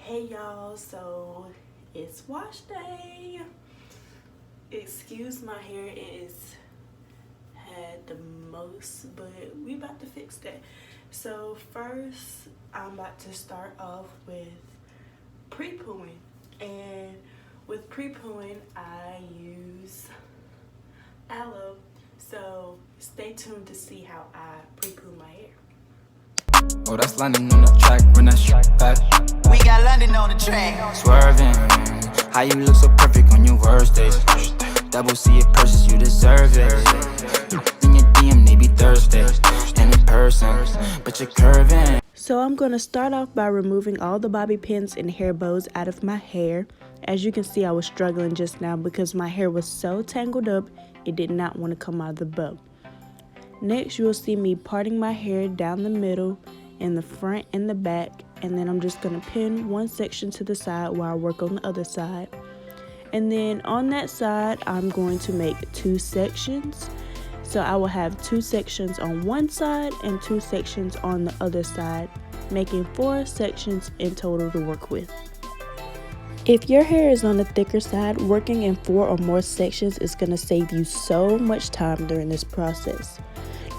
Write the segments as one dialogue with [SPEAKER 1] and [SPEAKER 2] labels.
[SPEAKER 1] Hey y'all, so it's wash day. Excuse my hair, it is had the most, but we about to fix that. So first I'm about to start off with pre-pooing, and with pre-pooing I use aloe, so stay tuned to see how I pre-poo my hair.
[SPEAKER 2] Oh, that's London on the track, run that track back.
[SPEAKER 3] We got London on the track.
[SPEAKER 2] Swerving, how you look so perfect on your worst days. Double C it purchase, you deserve it. In your DM, they be Thursday. And in person, but you're curving.
[SPEAKER 1] So I'm going to start off by removing all the bobby pins and hair bows out of my hair. As you can see, I was struggling just now because my hair was so tangled up, it did not want to come out of the bow. Next, you will see me parting my hair down the middle, in the front and the back, and then I'm just going to pin one section to the side while I work on the other side. And then on that side, I'm going to make two sections. So I will have two sections on one side and two sections on the other side, making 4 sections in total to work with. If your hair is on the thicker side, working in 4 or more sections is going to save you so much time during this process.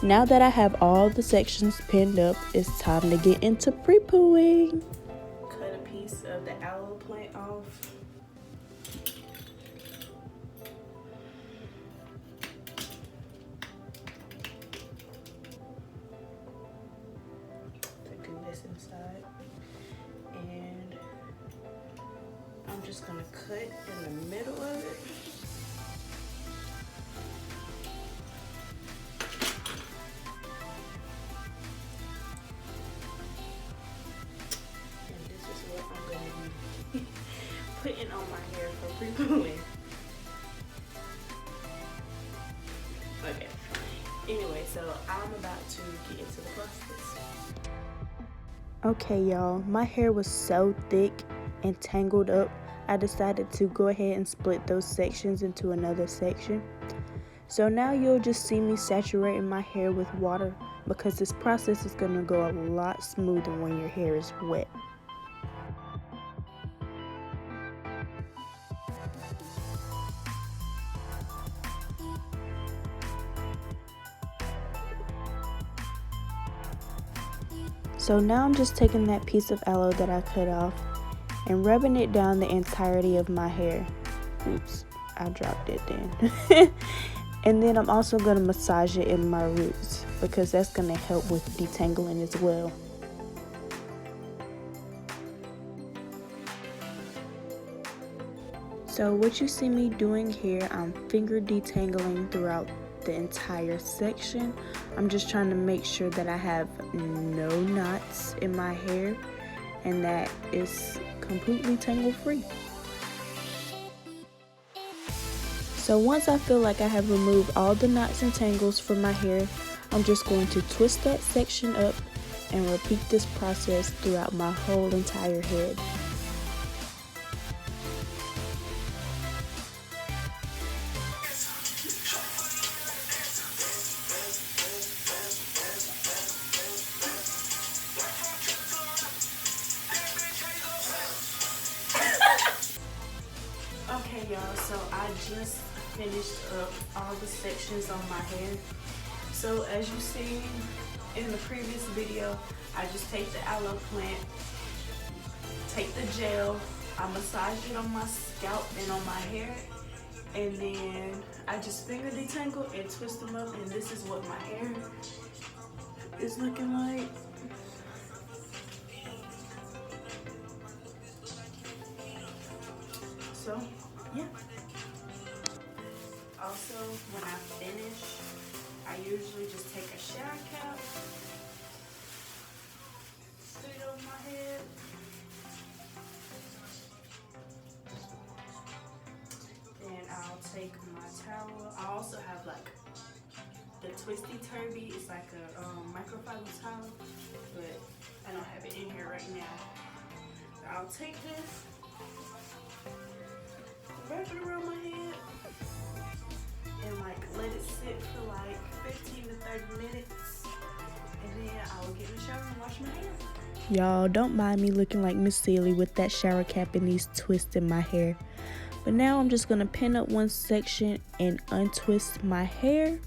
[SPEAKER 1] Now that I have all the sections pinned up, it's time to get into pre-pooing. Cut a piece of the aloe plant off. To do this inside. And I'm just gonna cut in the middle of it. Putting on my hair for pre-pooing. Okay. Anyway, so I'm about to get into the process. Okay, y'all. My hair was so thick and tangled up, I decided to go ahead and split those sections into another section. So now you'll just see me saturating my hair with water because this process is going to go a lot smoother when your hair is wet. So now I'm just taking that piece of aloe that I cut off and rubbing it down the entirety of my hair. Oops, I dropped it then. And then I'm also going to massage it in my roots because that's going to help with detangling as well. So what you see me doing here, I'm finger detangling throughout the entire section. I'm just trying to make sure that I have no knots in my hair and that it's completely tangle free. So once I feel like I have removed all the knots and tangles from my hair, I'm just going to twist that section up and repeat this process throughout my whole entire head. Okay y'all, so I just finished up all the sections on my hair. So as you see in the previous video, I just take the aloe plant, take the gel, I massage it on my scalp and on my hair, and then I just finger detangle and twist them up, and this is what my hair is looking like. So, yeah. Also, when I finish, I usually just take a shower cap, put it on my head, then I'll take my towel. I also have like the twisty turby. It's like a microfiber towel, but I don't have it in here right now. So I'll take this, wrap it around my head, and like let it sit for like 15 to 30 minutes, and then I will get in the shower and wash my hair. Y'all, don't mind me looking like Miss Sealy with that shower cap and these twists in my hair. But now I'm just going to pin up one section and untwist my hair.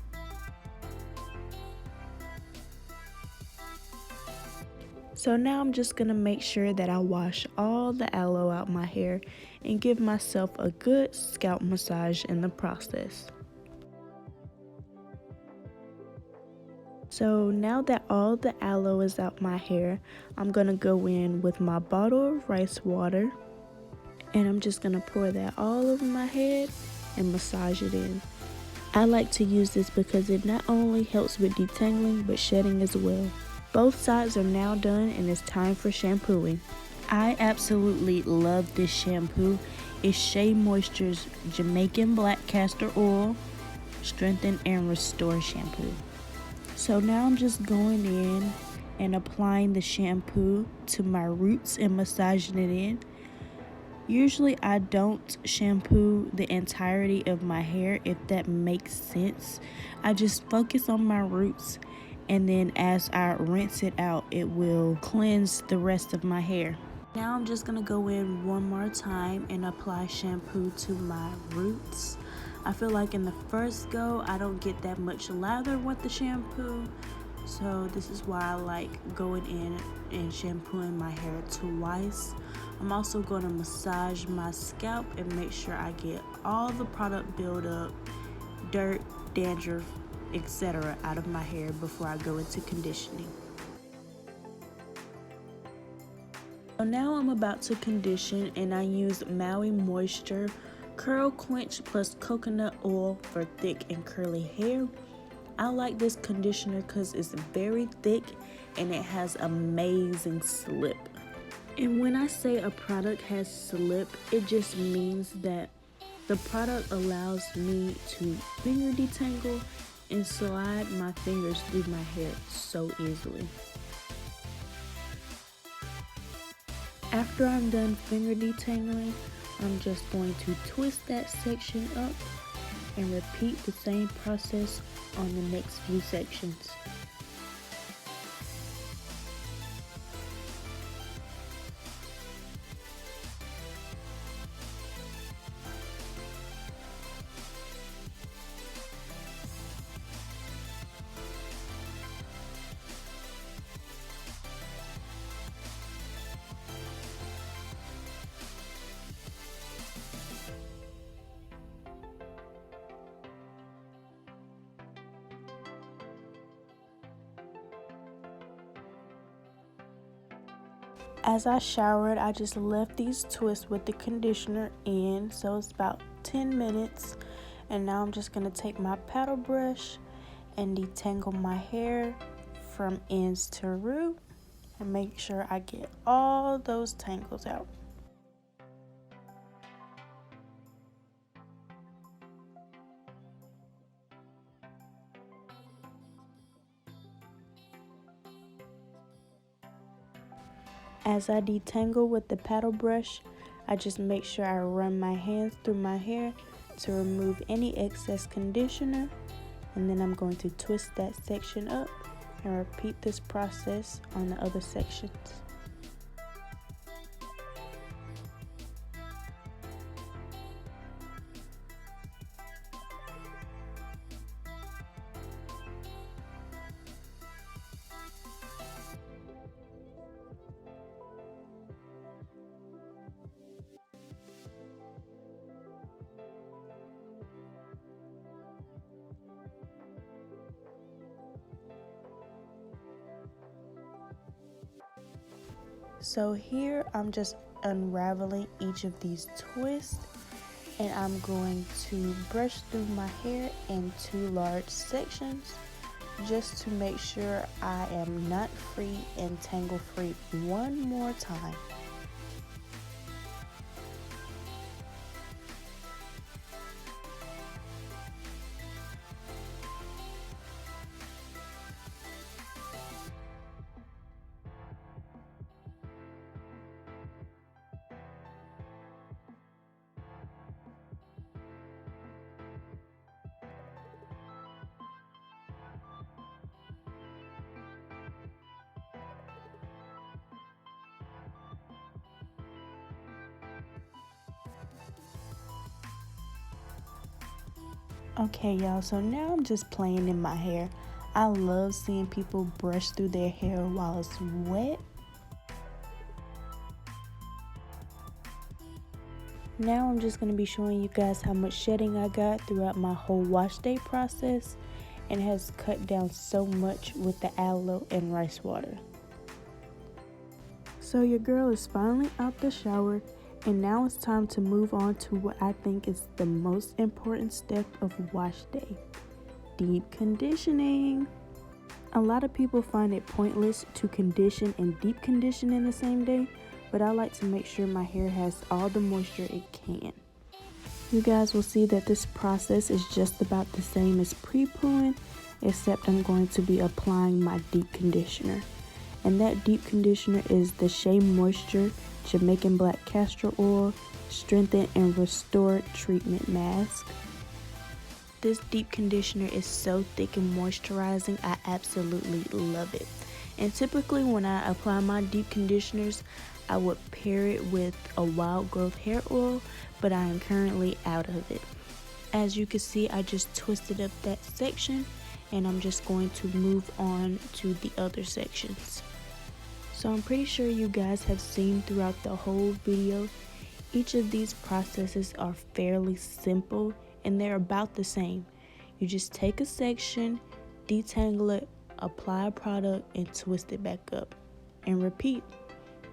[SPEAKER 1] So now I'm just going to make sure that I wash all the aloe out my hair and give myself a good scalp massage in the process. So now that all the aloe is out my hair, I'm going to go in with my bottle of rice water. And I'm just going to pour that all over my head and massage it in. I like to use this because it not only helps with detangling but shedding as well. Both sides are now done and it's time for shampooing. I absolutely love this shampoo. It's Shea Moisture's Jamaican Black Castor Oil Strengthen and Restore Shampoo. So now I'm just going in and applying the shampoo to my roots and massaging it in. Usually I don't shampoo the entirety of my hair, if that makes sense. I just focus on my roots, and then as I rinse it out, it will cleanse the rest of my hair. Now I'm just going to go in one more time and apply shampoo to my roots. I feel like in the first go, I don't get that much lather with the shampoo. So this is why I like going in and shampooing my hair twice. I'm also going to massage my scalp and make sure I get all the product buildup, dirt, dandruff, etc. out of my hair before I go into conditioning. So now I'm about to condition, and I use Maui Moisture Curl Quench plus coconut oil for thick and curly hair. I like this conditioner because it's very thick and it has amazing slip. And when I say a product has slip, it just means that the product allows me to finger detangle and slide my fingers through my hair so easily. After I'm done finger detangling, I'm just going to twist that section up and repeat the same process on the next few sections. As I showered, I just left these twists with the conditioner in, so it's about 10 minutes. And now I'm just going to take my paddle brush and detangle my hair from ends to root and make sure I get all those tangles out. As I detangle with the paddle brush, I just make sure I run my hands through my hair to remove any excess conditioner, and then I'm going to twist that section up and repeat this process on the other sections. So here I'm just unraveling each of these twists, and I'm going to brush through my hair in 2 large sections just to make sure I am knot free and tangle free one more time. Okay, y'all, so now I'm just playing in my hair. I love seeing people brush through their hair while it's wet. Now I'm just going to be showing you guys how much shedding I got throughout my whole wash day process, and it has cut down so much with the aloe and rice water. So your girl is finally out the shower, and now it's time to move on to what I think is the most important step of wash day: deep conditioning. A lot of people find it pointless to condition and deep condition in the same day, but I like to make sure my hair has all the moisture it can. You guys will see that this process is just about the same as pre-pooing, except I'm going to be applying my deep conditioner. And that deep conditioner is the Shea Moisture Jamaican Black Castor Oil Strengthen and Restore Treatment Mask. This deep conditioner is so thick and moisturizing, I absolutely love it. And typically when I apply my deep conditioners, I would pair it with a wild growth hair oil, but I am currently out of it. As you can see, I just twisted up that section, and I'm just going to move on to the other sections. So I'm pretty sure you guys have seen throughout the whole video, each of these processes are fairly simple and they're about the same. You just take a section, detangle it, apply a product, and twist it back up, and repeat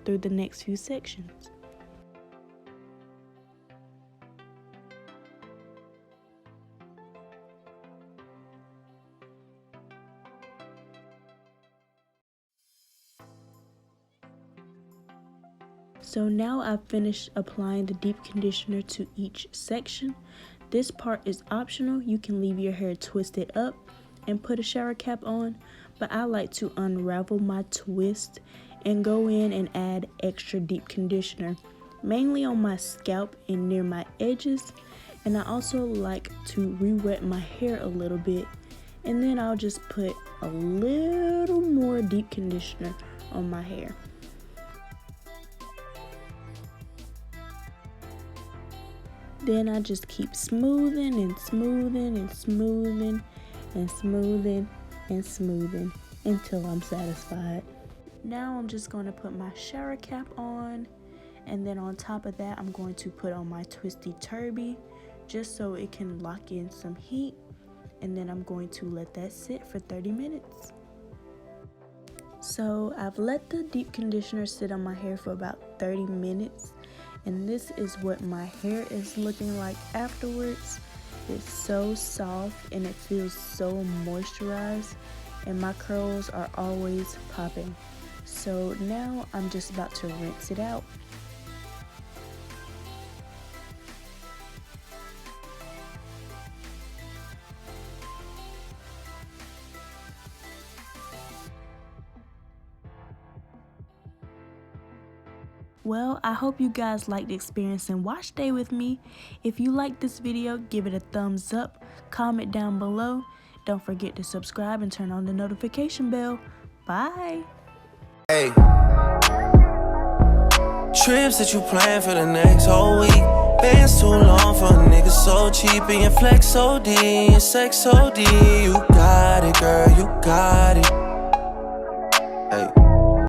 [SPEAKER 1] through the next few sections. So now I've finished applying the deep conditioner to each section. This part is optional. You can leave your hair twisted up and put a shower cap on, but I like to unravel my twist and go in and add extra deep conditioner, mainly on my scalp and near my edges. And I also like to re-wet my hair a little bit, and then I'll just put a little more deep conditioner on my hair. Then I just keep smoothing and smoothing and smoothing and smoothing and smoothing until I'm satisfied. Now I'm just going to put my shower cap on, and then on top of that I'm going to put on my twisty turby just so it can lock in some heat, and then I'm going to let that sit for 30 minutes. So I've let the deep conditioner sit on my hair for about 30 minutes, and this is what my hair is looking like afterwards. It's so soft and it feels so moisturized, and my curls are always popping. So now I'm just about to rinse it out. Well, I hope you guys liked experiencing wash day with me. If you liked this video, give it a thumbs up, comment down below. Don't forget to subscribe and turn on the notification bell. Bye.
[SPEAKER 4] Hey. Trips that you plan for the next whole week. Bands too long for a nigga so cheap. And your flex OD and sex OD. You got it, girl, you got it.